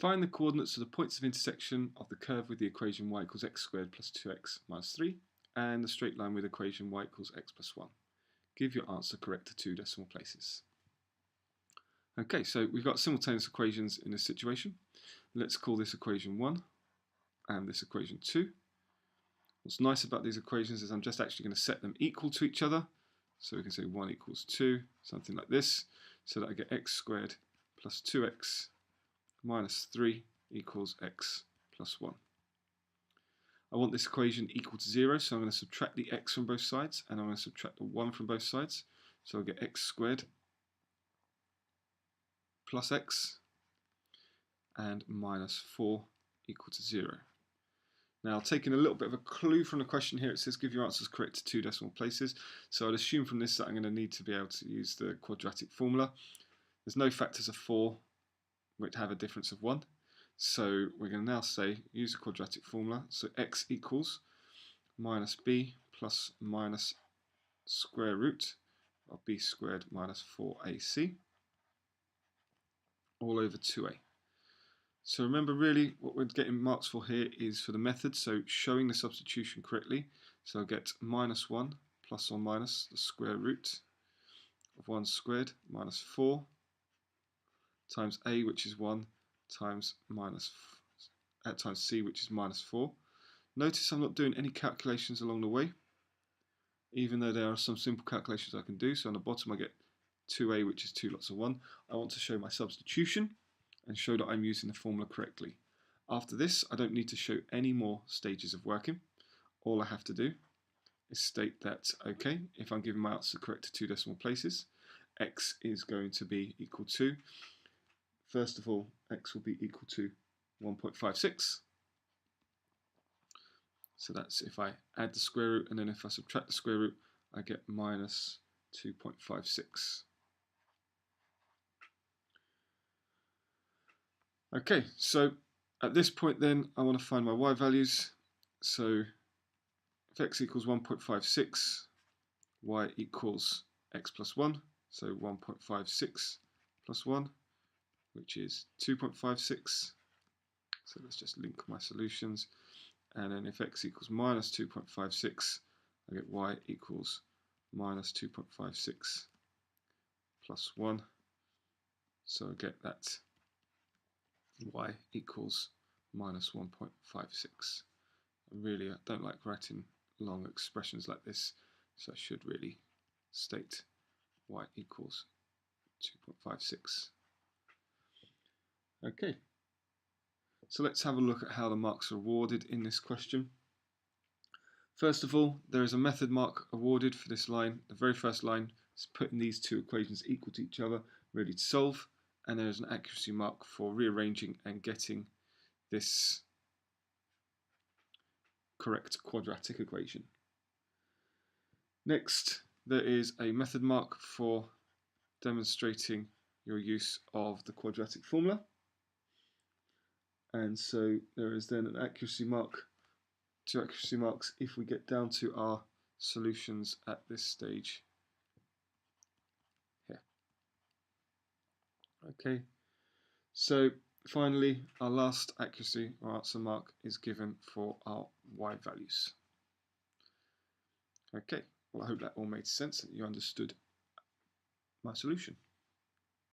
Find the coordinates of the points of intersection of the curve with the equation y equals x squared plus 2x minus 3 and the straight line with equation y equals x plus 1. Give your answer correct to 2 decimal places. Okay, so we've got simultaneous equations in this situation. Let's call this equation 1 and this equation 2. What's nice about these equations is I'm just actually going to set them equal to each other. So we can say 1 equals 2, something like this, so that I get x squared plus 2x minus 3 equals x plus 1. I want this equation equal to 0, so I'm going to subtract the x from both sides, and I'm going to subtract the 1 from both sides. So I'll get x squared plus x and minus 4 equal to 0. Now, taking a little bit of a clue from the question here, it says give your answers correct to 2 decimal places. So I'd assume from this that I'm going to need to be able to use the quadratic formula. There's no factors of 4 which have a difference of 1. So we're going to now say use the quadratic formula. So x equals minus b plus minus square root of b squared minus 4ac all over 2a. So remember, really what we're getting marks for here is for the method, so showing the substitution correctly. So I'll get minus 1 plus or minus the square root of 1 squared minus 4 times a, which is 1, times c, which is minus 4. Notice I'm not doing any calculations along the way, even though there are some simple calculations I can do. So on the bottom I get 2a, which is 2 lots of 1. I want to show my substitution and show that I'm using the formula correctly. After this, I don't need to show any more stages of working. All I have to do is state that, okay, if I'm giving my answer correct to 2 decimal places, x is going to be equal to, first of all, x will be equal to 1.56. So that's if I add the square root, and then if I subtract the square root, I get minus 2.56. Okay, so at this point then I want to find my y values. So if x equals 1.56, y equals x plus 1, so 1.56 plus 1, which is 2.56. So let's just link my solutions. And then if x equals minus 2.56, I get y equals minus 2.56 plus 1. So I get that y equals minus 1.56. Really, I don't like writing long expressions like this, so I should really state y equals 2.56. Okay, so let's have a look at how the marks are awarded in this question. First of all, there is a method mark awarded for this line. The very first line is putting these two equations equal to each other, ready to solve. And there is an accuracy mark for rearranging and getting this correct quadratic equation. Next, there is a method mark for demonstrating your use of the quadratic formula. And so there is then an accuracy mark, 2 accuracy marks if we get down to our solutions at this stage here. Okay, so finally our last accuracy or answer mark is given for our y values. Okay, well I hope that all made sense and you understood my solution.